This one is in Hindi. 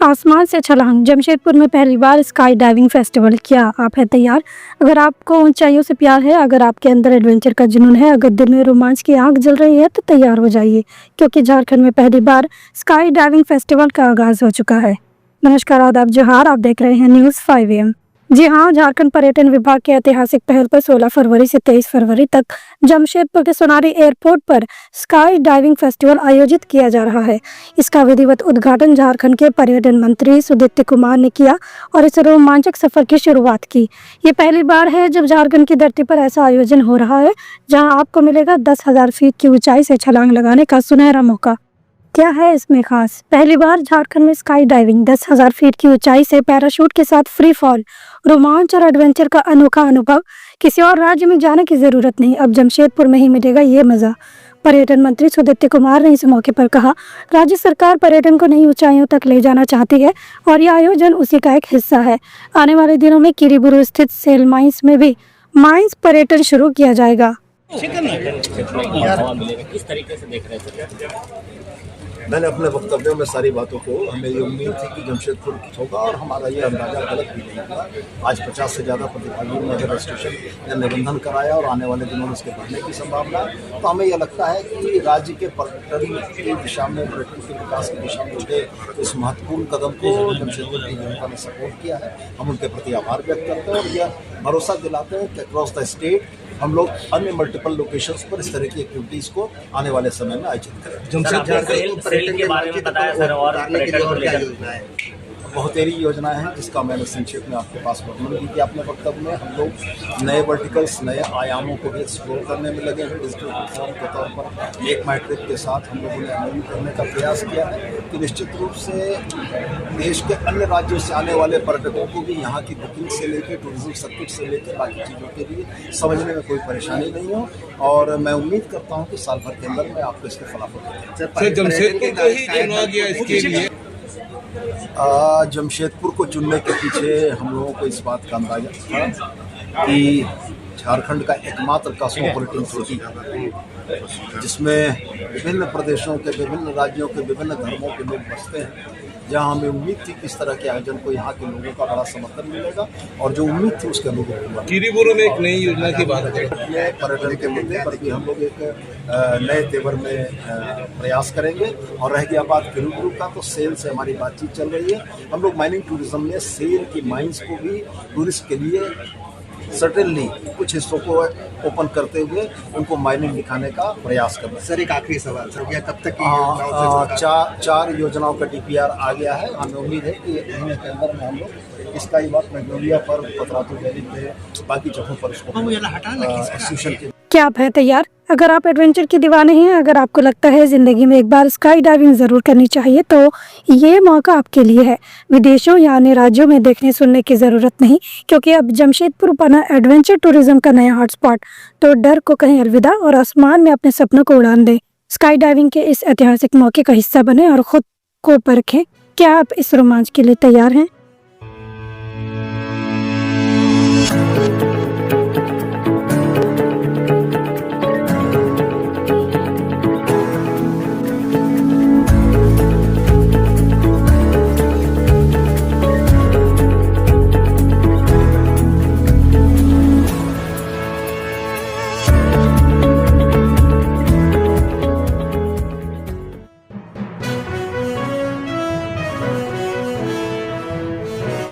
आसमान से छलांग, जमशेदपुर में पहली बार स्काई डाइविंग फेस्टिवल। क्या आप हैं तैयार? अगर आपको ऊंचाइयों से प्यार है, अगर आपके अंदर एडवेंचर का जुनून है, अगर दिल में रोमांच की आग जल रही है, तो तैयार हो जाइए, क्योंकि झारखंड में पहली बार स्काई डाइविंग फेस्टिवल का आगाज हो चुका है। नमस्कार, आदाब, जोहार। आप देख रहे हैं न्यूज़ 5 AM। जी हाँ, झारखंड पर्यटन विभाग के ऐतिहासिक पहल पर 16 फरवरी से 23 फरवरी तक जमशेदपुर के सोनारी एयरपोर्ट पर स्काई डाइविंग फेस्टिवल आयोजित किया जा रहा है। इसका विधिवत उद्घाटन झारखंड के पर्यटन मंत्री सुदीप्ति कुमार ने किया और इस रोमांचक सफर की शुरुआत की। ये पहली बार है जब झारखंड की धरती पर ऐसा आयोजन हो रहा है, जहां आपको मिलेगा 10,000 फीट की ऊंचाई से छलांग लगाने का सुनहरा मौका। क्या है इसमें खास? पहली बार झारखंड में स्काई डाइविंग, 10,000 फीट की ऊंचाई से पैराशूट के साथ फ्री फॉल, रोमांच और एडवेंचर का अनोखा अनुभव। किसी और राज्य में जाने की जरूरत नहीं, अब जमशेदपुर में ही मिलेगा ये मजा। पर्यटन मंत्री सुदीप्ति कुमार ने इस मौके पर कहा, राज्य सरकार पर्यटन को नई ऊंचाइयों तक ले जाना चाहती है और यह आयोजन उसी का एक हिस्सा है। आने वाले दिनों में किरीबुरू स्थित सेल माइंस में भी माइंस पर्यटन शुरू किया जाएगा। किस तरीके से देख रहे थे? मैंने अपने वक्तव्यों में सारी बातों को, हमें ये उम्मीद थी कि जमशेदपुर होगा और हमारा ये अंदाजा गलत भी नहीं हुआ। आज 50 से ज़्यादा प्रतिभागियों ने रजिस्ट्रेशन या निबंधन कराया और आने वाले दिनों में इसके बढ़ने की संभावना है। तो हमें यह लगता है कि राज्य के पर्यटन की दिशा में, पर्यटन के विकास की दिशा में उठे इस महत्वपूर्ण कदम को जमशेदपुर की जनता ने सपोर्ट किया है। हम उनके प्रति आभार व्यक्त करते हैं और यह भरोसा दिलाते हैं कि अक्रॉस द स्टेट हम लोग अन्य मल्टीपल लोकेशंस पर इस तरह की एक्टिविटीज़ को आने वाले समय में आयोजित करेंगे। पर्यटन के बारे में बताया सर, और पर्यटन को लेकर बहुतेरी योजनाएं हैं जिसका मैंने संक्षेप में आपके पास वर्णन भी किया अपने वक्तव्य में। हम लोग नए वर्टिकल्स, नए आयामों को भी एक्सप्लोर करने में लगे हैं। डिजिटल प्लेटफॉर्म के तौर पर एक माई ट्रिप के साथ हम लोगों ने अमल करने का प्रयास किया है कि निश्चित रूप से देश के अन्य राज्यों से आने वाले पर्यटकों को भी यहाँ की बुकिंग से लेकर, टूरिज्म सर्किट से लेकर बाकी चीज़ों के लिए समझने में कोई परेशानी नहीं हो। और मैं उम्मीद करता हूँ कि साल भर के अंदर में आपको इसके फलाफल जमशेदपुर को ही चुना गया इसके लिए। जमशेदपुर को चुनने के पीछे हम लोगों को इस बात का अंदाजा था कि झारखंड का एकमात्र कॉस्मोपॉलिटन सिटी है जिसमें विभिन्न प्रदेशों के, विभिन्न राज्यों के, विभिन्न धर्मों के लोग बसते हैं, जहां हमें उम्मीद थी कि इस तरह के आयोजन को यहाँ के लोगों का बड़ा समर्थन मिलेगा और जो उम्मीद थी उसके अनुरूप किरीबुरू में एक नई योजना की बात है। पर्यटन के मुद्दे पर भी हम लोग एक नए तेवर में प्रयास करेंगे। और रह गया बात किरीबुरू का, तो सेल से हमारी बातचीत चल रही है। हम लोग माइनिंग टूरिज्म में सेल की माइंस को भी टूरिस्ट के लिए सर्टेनली कुछ हिस्सों को ओपन करते हुए उनको माइनिंग दिखाने का प्रयास कर रहे हैं। सर, एक आखिरी सवाल सर, क्या तब तक चार योजनाओं का DPR आ गया है। हमें उम्मीद है कि महीने के अंदर में हम लोग इसका ही बात मैग्नोलिया पर, पतरातू वैली पे, बाकी जगहों पर इसको एक्सक्यूशन के। क्या आप हैं तैयार? अगर आप एडवेंचर की दीवाने हैं, अगर आपको लगता है जिंदगी में एक बार स्काई डाइविंग जरूर करनी चाहिए, तो ये मौका आपके लिए है। विदेशों या अन्य राज्यों में देखने सुनने की जरूरत नहीं, क्योंकि अब जमशेदपुर बना एडवेंचर टूरिज्म का नया हॉटस्पॉट। तो डर को कहें अलविदा और आसमान में अपने सपनों को उड़ान दें। स्काई डाइविंग के इस ऐतिहासिक मौके का हिस्सा बने और खुद को परखें। क्या आप इस रोमांच के लिए तैयार हैं?